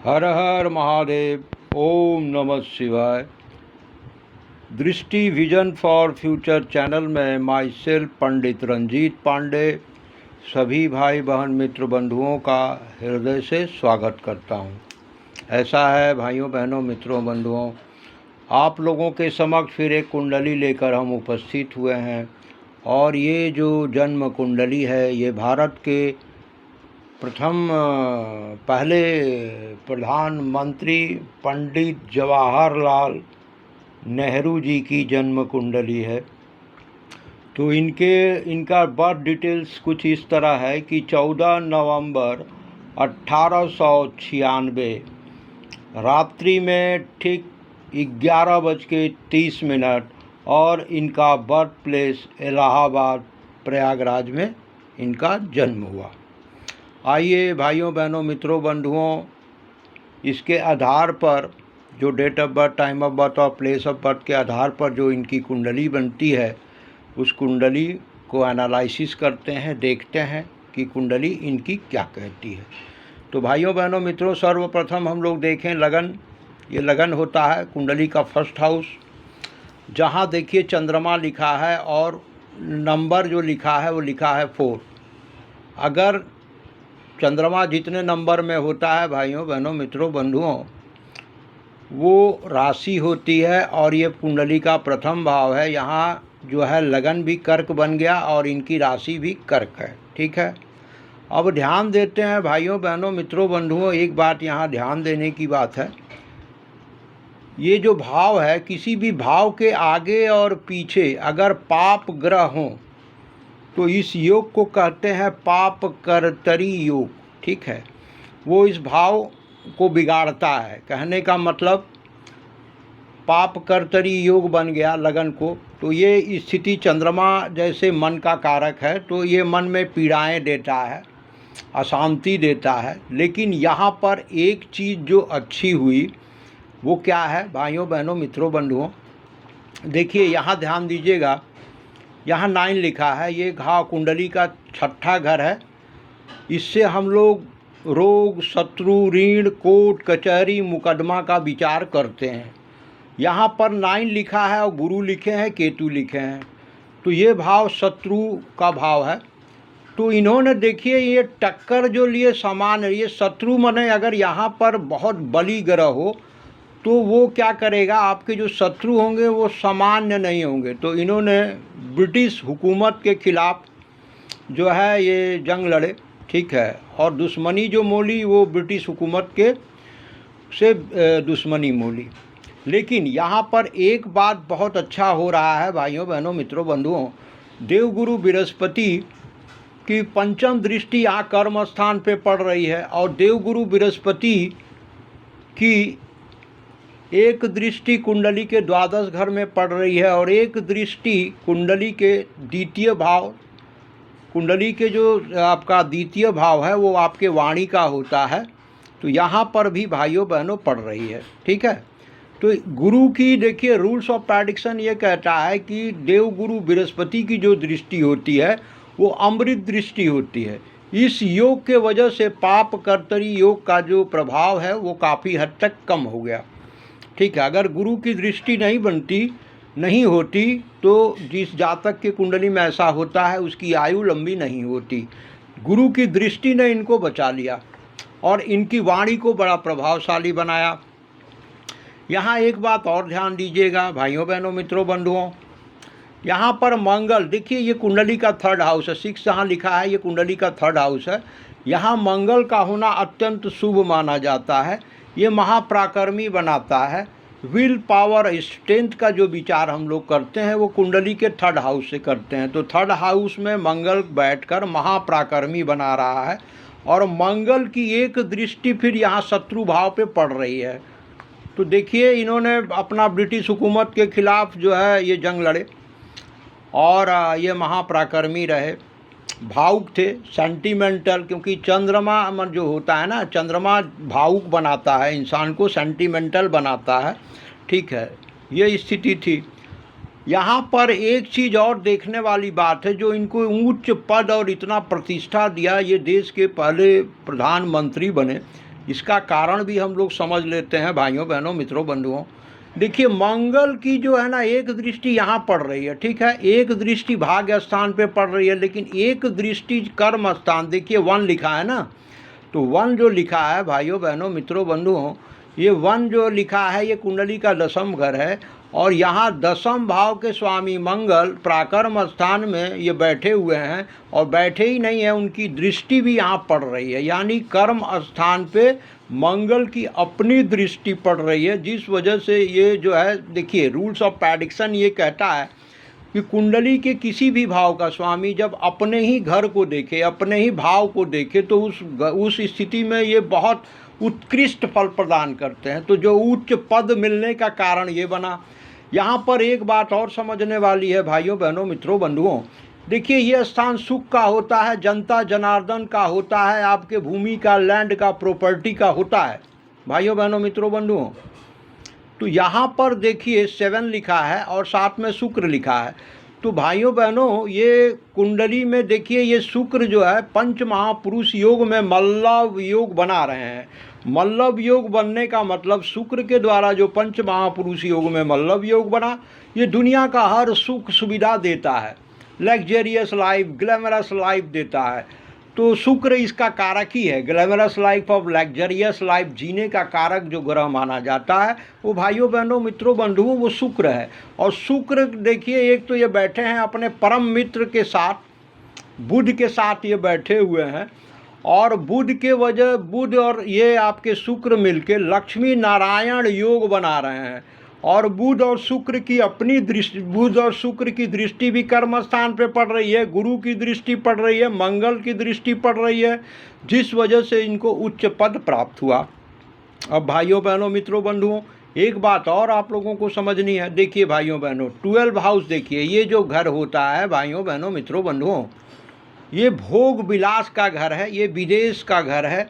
हर हर महादेव। ओम नमः शिवाय। दृष्टि विजन फॉर फ्यूचर चैनल में माई सेल्फ पंडित रंजीत पांडे सभी भाई बहन मित्र बंधुओं का हृदय से स्वागत करता हूँ। ऐसा है भाइयों बहनों मित्रों बंधुओं, आप लोगों के समक्ष फिर एक कुंडली लेकर हम उपस्थित हुए हैं। और ये जो जन्म कुंडली है ये भारत के प्रथम पहले प्रधानमंत्री पंडित जवाहरलाल नेहरू जी की जन्म कुंडली है। तो इनका बर्थ डिटेल्स कुछ इस तरह है कि 14 नवंबर 1896 रात्रि में ठीक 11:30 और इनका बर्थ प्लेस इलाहाबाद प्रयागराज में इनका जन्म हुआ। आइए भाइयों बहनों मित्रों बंधुओं, इसके आधार पर जो date of birth, time of birth और प्लेस ऑफ बर्थ के आधार पर जो इनकी कुंडली बनती है उस कुंडली को एनालिसिस करते हैं, देखते हैं कि कुंडली इनकी क्या कहती है। तो भाइयों बहनों मित्रों, सर्वप्रथम हम लोग देखें लगन। ये लगन होता है कुंडली का फर्स्ट हाउस, जहाँ देखिए चंद्रमा लिखा है और नंबर जो लिखा है वो लिखा है 4। अगर चंद्रमा जितने नंबर में होता है भाइयों बहनों मित्रों बंधुओं, वो राशि होती है और ये कुंडली का प्रथम भाव है। यहाँ जो है लगन भी कर्क बन गया और इनकी राशि भी कर्क है। ठीक है, अब ध्यान देते हैं भाइयों बहनों मित्रों बंधुओं, एक बात यहाँ ध्यान देने की बात है। ये जो भाव है, किसी भी भाव के आगे और पीछे अगर पाप ग्रह हों तो इस योग को कहते हैं पाप कर्तरी योग। ठीक है, वो इस भाव को बिगाड़ता है। कहने का मतलब पाप कर्तरी योग बन गया लगन को। तो ये स्थिति चंद्रमा जैसे मन का कारक है, तो ये मन में पीड़ाएं देता है, अशांति देता है। लेकिन यहाँ पर एक चीज़ जो अच्छी हुई वो क्या है भाइयों बहनों मित्रों बंधुओं, देखिए यहाँ ध्यान दीजिएगा। यहाँ 9 लिखा है, ये घाव कुंडली का 6ठा घर है। इससे हम लोग रोग, शत्रु, ऋण, कोर्ट कचहरी, मुकदमा का विचार करते हैं। यहाँ पर 9 लिखा है और गुरु लिखे हैं, केतु लिखे हैं, तो ये भाव शत्रु का भाव है। तो इन्होंने देखिए ये टक्कर जो लिए समान है, ये शत्रु माने अगर यहाँ पर बहुत बली ग्रह हो तो वो क्या करेगा, आपके जो शत्रु होंगे वो सामान्य नहीं होंगे। तो इन्होंने ब्रिटिश हुकूमत के खिलाफ जो है ये जंग लड़े। ठीक है, और दुश्मनी जो मोली वो ब्रिटिश हुकूमत के से दुश्मनी मोली। लेकिन यहाँ पर एक बात बहुत अच्छा हो रहा है भाइयों बहनों मित्रों बंधुओं, देवगुरु बृहस्पति की पंचम दृष्टि यहाँ कर्म स्थान पे पड़ रही है और देवगुरु बृहस्पति की एक दृष्टि कुंडली के 12 घर में पड़ रही है और एक दृष्टि कुंडली के द्वितीय भाव, कुंडली के जो आपका द्वितीय भाव है वो आपके वाणी का होता है। तो यहाँ पर भी भाइयों बहनों पड़ रही है। ठीक है, तो गुरु की देखिए रूल्स ऑफ प्रेडिक्शन ये कहता है कि देवगुरु बृहस्पति की जो दृष्टि होती है वो अमृत दृष्टि होती है। इस योग के वजह से पाप कर्तरी योग का जो प्रभाव है वो काफ़ी हद तक कम हो गया। ठीक है, अगर गुरु की दृष्टि नहीं होती तो जिस जातक के कुंडली में ऐसा होता है उसकी आयु लंबी नहीं होती। गुरु की दृष्टि ने इनको बचा लिया और इनकी वाणी को बड़ा प्रभावशाली बनाया। यहाँ एक बात और ध्यान दीजिएगा भाइयों बहनों मित्रों बंधुओं, यहाँ पर मंगल देखिए, ये कुंडली का 3rd हाउस है। 6 जहाँ लिखा है ये कुंडली का 3rd हाउस है। यहाँ मंगल का होना अत्यंत शुभ माना जाता है। ये महापराक्रमी बनाता है। विल पावर, स्ट्रेंथ का जो विचार हम लोग करते हैं वो कुंडली के 3rd हाउस से करते हैं। तो 3rd हाउस में मंगल बैठकर महापराक्रमी बना रहा है और मंगल की एक दृष्टि फिर यहाँ शत्रु भाव पे पड़ रही है। तो देखिए इन्होंने अपना ब्रिटिश हुकूमत के खिलाफ जो है ये जंग लड़े और ये महापराक्रमी रहे, भावुक थे, सेंटिमेंटल, क्योंकि चंद्रमा मन जो होता है ना, चंद्रमा भावुक बनाता है इंसान को, सेंटिमेंटल बनाता है। ठीक है, ये स्थिति थी। यहाँ पर एक चीज़ और देखने वाली बात है, जो इनको उच्च पद और इतना प्रतिष्ठा दिया, ये देश के पहले प्रधानमंत्री बने, इसका कारण भी हम लोग समझ लेते हैं भाइयों बहनों मित्रों बंधुओं। देखिए मंगल की जो है ना एक दृष्टि यहाँ पड़ रही है, ठीक है, एक दृष्टि भाग्य स्थान पे पड़ रही है, लेकिन एक दृष्टि कर्म स्थान, देखिए 1 लिखा है ना, तो 1 जो लिखा है भाइयों बहनों मित्रों बंधुओं, ये 1 जो लिखा है ये कुंडली का 10म घर है, और यहाँ 10म भाव के स्वामी मंगल प्राकर्म स्थान में ये बैठे हुए हैं, और बैठे ही नहीं है, उनकी दृष्टि भी यहाँ पड़ रही है, यानी कर्म स्थान पे मंगल की अपनी दृष्टि पड़ रही है, जिस वजह से ये जो है देखिए रूल्स ऑफ प्रेडिक्शन ये कहता है कि कुंडली के किसी भी भाव का स्वामी जब अपने ही घर को देखे, अपने ही भाव को देखे, तो उस स्थिति में ये बहुत उत्कृष्ट फल प्रदान करते हैं। तो जो उच्च पद मिलने का कारण ये बना। यहाँ पर एक बात और समझने वाली है भाइयों बहनों मित्रों बंधुओं, देखिए ये स्थान सुख का होता है, जनता जनार्दन का होता है, आपके भूमि का, लैंड का, प्रॉपर्टी का होता है भाइयों बहनों मित्रों बंधुओं। तो यहाँ पर देखिए 7 लिखा है और साथ में शुक्र लिखा है। तो भाइयों बहनों ये कुंडली में देखिए ये शुक्र जो है पंच महापुरुष योग में मल्लव योग बना रहे हैं। मल्लव योग बनने का मतलब शुक्र के द्वारा जो पंच महापुरुष योग में मल्लव योग बना, ये दुनिया का हर सुख सुविधा देता है, लग्जरियस लाइफ, ग्लैमरस लाइफ देता है। तो शुक्र इसका कारक ही है, ग्लैमरस लाइफ और लग्जरियस लाइफ जीने का कारक जो ग्रह माना जाता है वो भाइयों बहनों मित्रों बंधुओं वो शुक्र है। और शुक्र देखिए एक तो ये बैठे हैं अपने परम मित्र के साथ, बुध के साथ ये बैठे हुए हैं, और बुध के वजह बुध और ये आपके शुक्र मिलके लक्ष्मी नारायण योग बना रहे हैं। और बुध और शुक्र की अपनी दृष्टि, बुध और शुक्र की दृष्टि भी कर्म स्थान पे पड़ रही है, गुरु की दृष्टि पड़ रही है, मंगल की दृष्टि पड़ रही है, जिस वजह से इनको उच्च पद प्राप्त हुआ। अब भाइयों बहनों मित्रों बंधुओं एक बात और आप लोगों को समझनी है। देखिए भाइयों बहनों 12 हाउस, देखिए ये जो घर होता है भाइयों बहनों मित्रों बंधुओं, ये भोग विलास का घर है, ये विदेश का घर है,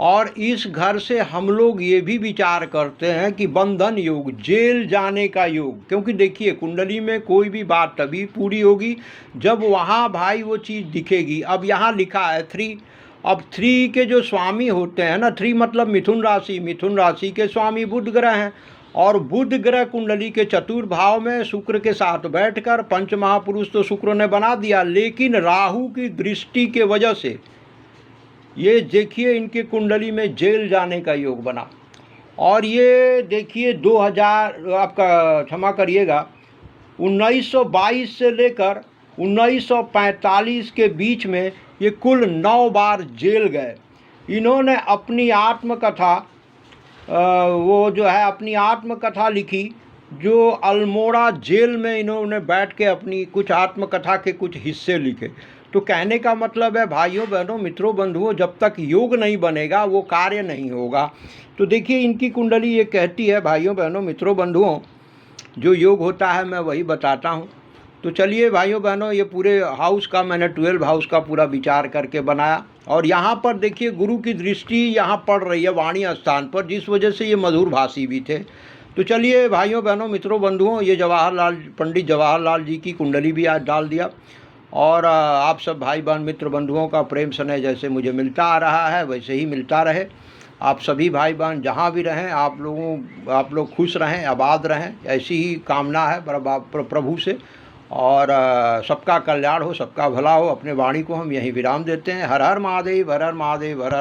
और इस घर से हम लोग ये भी विचार करते हैं कि बंधन योग, जेल जाने का योग, क्योंकि देखिए कुंडली में कोई भी बात तभी पूरी होगी जब वहाँ भाई वो चीज़ दिखेगी। अब यहाँ लिखा है 3, अब 3 के जो स्वामी होते हैं ना, 3 मतलब मिथुन राशि, मिथुन राशि के स्वामी बुध ग्रह हैं, और बुध ग्रह कुंडली के चतुर्भाव में शुक्र के साथ बैठकर पंच महापुरुष तो शुक्र ने बना दिया, लेकिन राहु की दृष्टि के वजह से ये देखिए इनके कुंडली में जेल जाने का योग बना। और ये देखिए 2000 आपका क्षमा करिएगा 1922 से लेकर 1945 के बीच में ये कुल 9 बार जेल गए। इन्होंने अपनी आत्मकथा वो जो है अपनी आत्मकथा लिखी, जो अल्मोड़ा जेल में इन्होंने बैठ के अपनी कुछ आत्मकथा के कुछ हिस्से लिखे। तो कहने का मतलब है भाइयों बहनों मित्रों बंधुओं, जब तक योग नहीं बनेगा वो कार्य नहीं होगा। तो देखिए इनकी कुंडली ये कहती है भाइयों बहनों मित्रों बंधुओं, जो योग होता है मैं वही बताता हूँ। तो चलिए भाइयों बहनों ये पूरे हाउस का मैंने 12 हाउस का पूरा विचार करके बनाया। और यहाँ पर देखिए गुरु की दृष्टि यहाँ पड़ रही है वाणी स्थान पर, जिस वजह से ये मधुर भाषी भी थे। तो चलिए भाइयों बहनों मित्रों बंधुओं, ये पंडित जवाहरलाल जी की कुंडली भी आज डाल दिया। और आप सब भाई बहन मित्र बंधुओं का प्रेम स्नेह जैसे मुझे मिलता आ रहा है वैसे ही मिलता रहे। आप सभी भाई बहन जहाँ भी रहें आप लोग खुश रहें, आबाद रहें, ऐसी ही कामना है प्रभु से। और सबका कल्याण हो, सबका भला हो। अपने वाणी को हम यहीं विराम देते हैं। हर हर महादेव, हर हर महादेव, हर हर